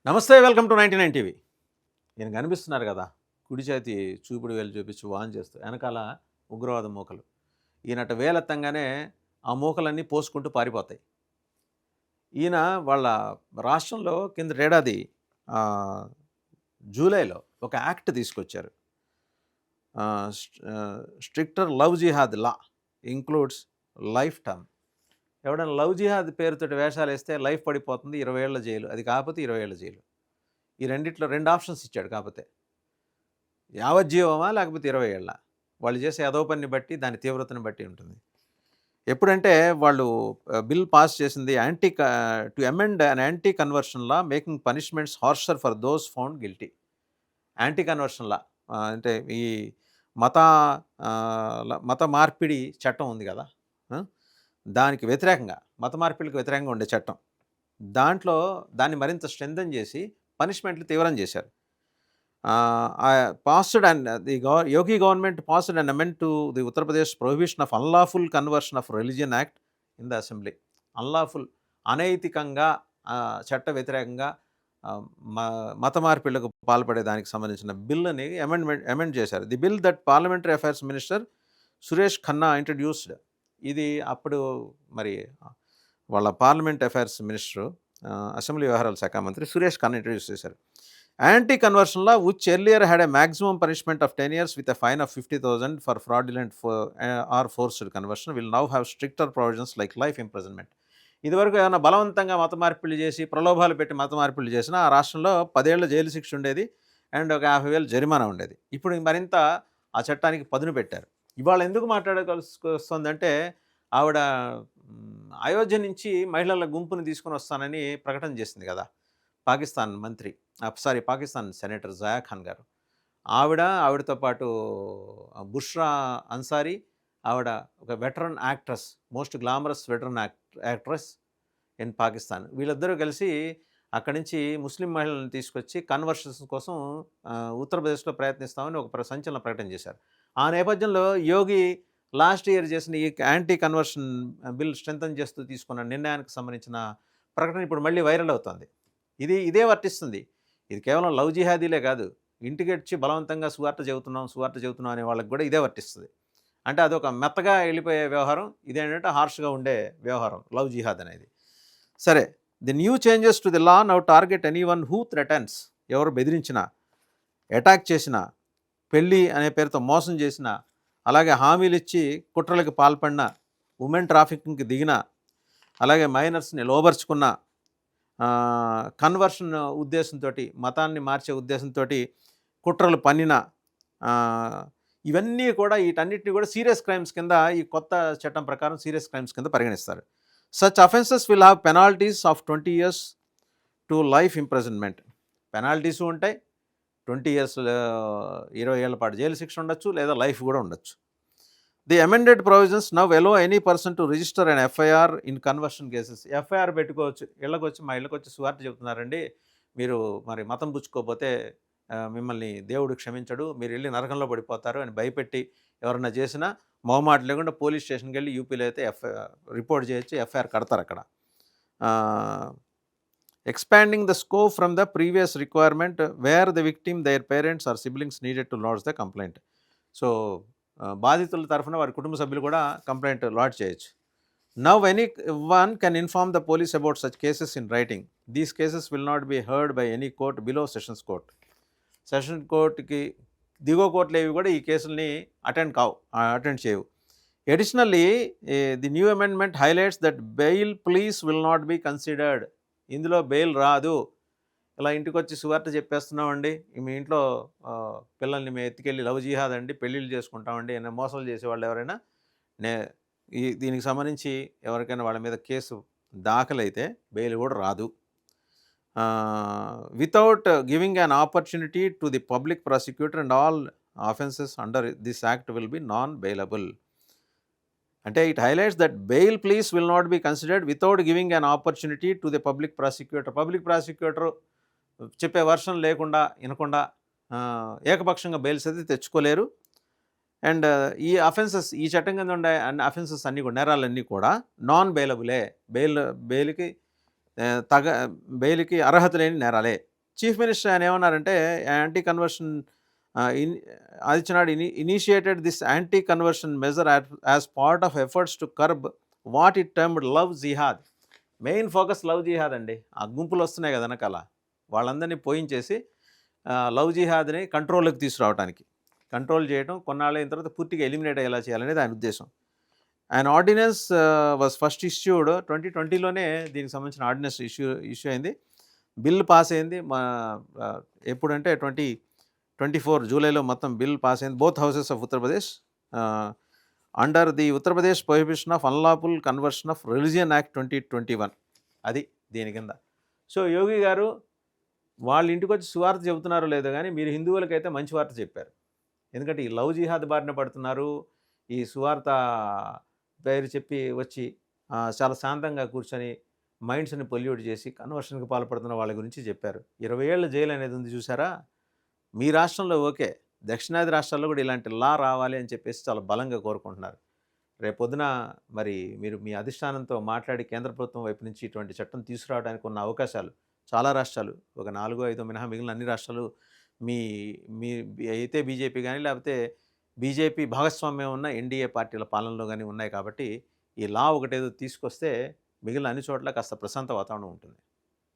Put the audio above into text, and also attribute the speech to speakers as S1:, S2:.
S1: నమస్తే, welcome to 99 TV. ఈయన కనిపిస్తున్నారు కదా, కుడి చేతి చూపుడు వేలు చూపించి వాన్ చేస్తూ వెనకాల ఉగ్రవాద మూకలు. ఈయనట వేలెత్తంగానే ఆ మూకలన్నీ పోసుకుంటూ పారిపోతాయి. ఈయన వాళ్ళ రాష్ట్రంలో కిందటేడాది జూలైలో ఒక యాక్ట్ తీసుకొచ్చారు. స్ట్రిక్టర్ లవ్ జిహాద్ లా ఇంక్లూడ్స్ లైఫ్ టర్మ్. ఎవడైనా లవ్ జిహాద్ పేరుతోటి వేషాలు వేస్తే లైఫ్ పడిపోతుంది, 20 ఏళ్ల జైలు. అది కాకపోతే 20 ఏళ్ల జైలు. ఈ రెండిట్లో 2 ఆప్షన్స్ ఇచ్చాడు. కాకపోతే యావజ్జీవమా లేకపోతే 20 ఏళ్ళ. వాళ్ళు చేసే అదో పనిని బట్టి, దాని తీవ్రతను బట్టి ఉంటుంది. ఎప్పుడంటే వాళ్ళు బిల్ పాస్ చేసింది to amend an anti conversion law making punishments harsher for those found guilty. Anti conversion law అంటే ఈ మత మత మార్పిడి చట్టం ఉంది కదా, దానికి వ్యతిరేకంగా, మత మార్పిడికి వ్యతిరేకంగా ఉండే చట్టం. దాంట్లో దాన్ని మరింత స్ట్రెంథన్ చేసి పనిష్మెంట్లు తీవ్రం చేశారు. Yogi government passed and amend to the Uttar Pradesh prohibition of unlawful conversion of religion act in the assembly. Unlawful, అనైతికంగా, చట్ట వ్యతిరేకంగా మత మార్పిళ్లకు పాల్పడే దానికి సంబంధించిన బిల్లుని అమెండ్ చేశారు. The bill that parliamentary affairs minister Suresh Khanna introduced. ఇది అప్పుడు మరి వాళ్ళ పార్లమెంట్ అఫైర్స్ మినిస్టరు, అసెంబ్లీ వ్యవహారాల శాఖ మంత్రి సురేష్ ఖన్నా ఇంట్రడ్యూస్ చేశారు. Anti conversion law which earlier had a maximum punishment of 10 years with a fine of 50,000 for fraudulent or forced conversion will now have stricter provisions like life imprisonment. ఇదివరకు ఏమైనా బలవంతంగా మత మార్పిళ్ళు చేసి, ప్రలోభాలు పెట్టి మత మార్పిళ్ళు చేసినా ఆ రాష్ట్రంలో 10 ఏళ్ల జైలు శిక్ష ఉండేది అండ్ ఒక 50,000 జరిమానా ఉండేది. ఇప్పుడు మరింత ఆ చట్టానికి పదును పెట్టారు. ఇవాళ ఎందుకు మాట్లాడాల్సి వస్తుందంటే, ఆవిడ అయోధ్య నుంచి మహిళల గుంపుని తీసుకుని వస్తానని ప్రకటన చేసింది కదా పాకిస్తాన్ మంత్రి, పాకిస్తాన్ సెనేటర్ జయా ఖాన్ గారు. ఆవిడతో పాటు బుష్రా అన్సారీ, ఆవిడ ఒక veteran actress, most glamorous veteran actress in Pakistan. వీళ్ళిద్దరూ కలిసి అక్కడి నుంచి ముస్లిం మహిళలను తీసుకొచ్చి కన్వర్షన్స్ కోసం ఉత్తరప్రదేశ్లో ప్రయత్నిస్తామని ఒక సంచలన ప్రకటన చేశారు. ఆ నేపథ్యంలో యోగి లాస్ట్ ఇయర్ చేసిన ఈ యాంటీ కన్వర్షన్ బిల్ స్ట్రెంథన్ చేస్తూ తీసుకున్న నిర్ణయానికి సంబంధించిన ప్రకటన ఇప్పుడు మళ్ళీ వైరల్ అవుతుంది. ఇదే వర్తిస్తుంది. ఇది కేవలం లవ్ జిహాదీలే కాదు, ఇంటికి వచ్చి బలవంతంగా సువార్త చెబుతున్నాం అనే వాళ్ళకి కూడా ఇదే వర్తిస్తుంది. అంటే అదొక మెత్తగా వెళ్ళిపోయే వ్యవహారం, ఇదేంటంటే హార్ష్గా ఉండే వ్యవహారం లవ్ జిహాద్ అనేది. సరే, the new changes to the law now target anyone who threatens. ఎవరు బెదిరించినా, అటాక్ చేసినా, పెళ్ళి అనే పేరుతో మోసం చేసినా, అలాగే హామీలు ఇచ్చి కుట్రలకు పాల్పడిన, ఉమెన్ ట్రాఫికింగ్కి దిగిన, అలాగే మైనర్స్ని లోబర్చుకున్న, కన్వర్షన్ ఉద్దేశంతో, మతాన్ని మార్చే ఉద్దేశంతో కుట్రలు పన్నిన, ఇవన్నీ కూడా, వీటన్నిటిని కూడా సీరియస్ క్రైమ్స్ కింద ఈ కొత్త చట్టం ప్రకారం సీరియస్ క్రైమ్స్ కింద పరిగణిస్తారు. Such offences will have penalties of 20 years to life imprisonment. Penalties ఉంటాయి. 20 years 20 ఏళ్ల పాటు జైలు శిక్ష ఉండొచ్చు, లేదా లైఫ్ కూడా ఉండొచ్చు. The amended provisions now allow any person to register and FIR in conversion cases. FIR పెట్టుకోవచ్చు. మా ఇళ్ళకి వచ్చి సువార్త చెబుతున్నారండి, మీరు మరి మతం పుచ్చుకోకపోతే మిమ్మల్ని దేవుడు క్షమించడు, మీరు వెళ్ళి నరకంలో పడిపోతారు అని భయపెట్టి ఎవరన్నా చేసినా మొహమాట లేకుండా పోలీస్ స్టేషన్కి వెళ్ళి, యూపీలో అయితే రిపోర్ట్ చేయొచ్చు, ఎఫ్ఐఆర్ కడతారు అక్కడ. Expanding the scope from the previous requirement where the victim their parents or siblings needed to lodge the complaint. So బాధితుల తరఫున వారి కుటుంబ సభ్యులు కూడా కంప్లైంట్ లాడ్జ్ చేయొచ్చు. Now any one can inform the police about such cases in writing. These cases will not be heard by any court below sessions court. Session కోర్టుకి దిగువ కోర్టులు ఏవి కూడా ఈ కేసుల్ని అటెండ్ చేయవు. Additionally the new amendment highlights that bail pleas will not be considered. ఇందులో bail రాదు. ఇలా ఇంటికి వచ్చి సువార్త చెప్పేస్తున్నామండి, మీ ఇంట్లో పిల్లల్ని మేము ఎత్తుకెళ్ళి లవ్ జిహాద్ అండి, పెళ్ళిళ్ళు చేసుకుంటామండి అని మోసాలు చేసేవాళ్ళు ఎవరైనా దీనికి సంబంధించి ఎవరికైనా వాళ్ళ మీద కేసు దాఖలైతే బెయిల్ కూడా రాదు. Without giving an opportunity to the public prosecutor and all offences under this act will be non bailable. అంటే it highlights that bail pleas will not be considered without giving an opportunity to the public prosecutor. Public prosecutor చెప్పే version వినకుండా ఏకపక్షంగా bails అయితే తెచ్చుకోలేరు. And ఈ offences, ఈ చట్టం కింద ఉండే అఫెన్సెస్ అన్నీ కూడా, నేరాలన్నీ కూడా నాన్ బెయిలబులే. బెయిల్కి అర్హత లేని నేరాలే. చీఫ్ మినిస్టర్ ఆయన ఏమన్నారంటే anti conversion Adityanath initiated this anti conversion measure as part of efforts to curb what it termed love jihad. Main focus love jihad అండి. ఆ గుంపులు వస్తున్నాయి కదా వెనకాల, వాళ్ళందరినీ పోయించేసి లవ్ జిహాద్ని కంట్రోల్లోకి తీసుకురావడానికి, కంట్రోల్ చేయడం, కొన్నాళ్ళైన తర్వాత పూర్తిగా ఎలిమినేట్ అయ్యేలా చేయాలనేది ఆయన ఉద్దేశం. And ordinance was first issued 2020లోనే దీనికి సంబంధించిన ఆర్డినెన్స్ ఇష్యూ అయింది. బిల్ పాస్ అయింది. ఎప్పుడంటే 2024 జూలైలో మొత్తం బిల్ పాస్ అయింది. Both houses of Uttar Pradesh under the Uttar Pradesh prohibition of unlawful conversion of religion act 2021. అది దీని కింద. సో యోగి గారు వాళ్ళ ఇంటికి వచ్చి సువార్త చెబుతున్నారో లేదో కానీ మీరు హిందువులకైతే మంచి వార్త చెప్పారు. ఎందుకంటే ఈ లవ్ జిహాద్ బారిన పడుతున్నారు, ఈ సువార్త పేరు చెప్పి వచ్చి చాలా శాంతంగా కూర్చొని మైండ్స్ని పొల్యూట్ చేసి కన్వర్షన్కి పాల్పడుతున్న వాళ్ళ గురించి చెప్పారు. 20 ఏళ్ళ జైలు అనేది ఉంది చూసారా. మీ రాష్ట్రంలో ఓకే, దక్షిణాది రాష్ట్రాల్లో కూడా ఇలాంటి లా రావాలి అని చెప్పేసి చాలా బలంగా కోరుకుంటున్నారు. రేపొద్దున మరి మీరు మీ అధిష్టానంతో మాట్లాడి కేంద్ర ప్రభుత్వం వైపు నుంచి ఇటువంటి చట్టం తీసుకురావడానికి ఉన్న అవకాశాలు చాలా రాష్ట్రాలు, ఒక 4-5 మినహా మిగిలిన అన్ని రాష్ట్రాలు మీ మీ అయితే బీజేపీ కానీ లేకపోతే బీజేపీ భాగస్వామ్యం ఉన్న ఎన్డీఏ పార్టీల పాలనలో కానీ ఉన్నాయి కాబట్టి ఈ లా ఒకటేదో తీసుకొస్తే మిగిలిన అన్ని చోట్ల కాస్త ప్రశాంత వాతావరణం ఉంటుంది.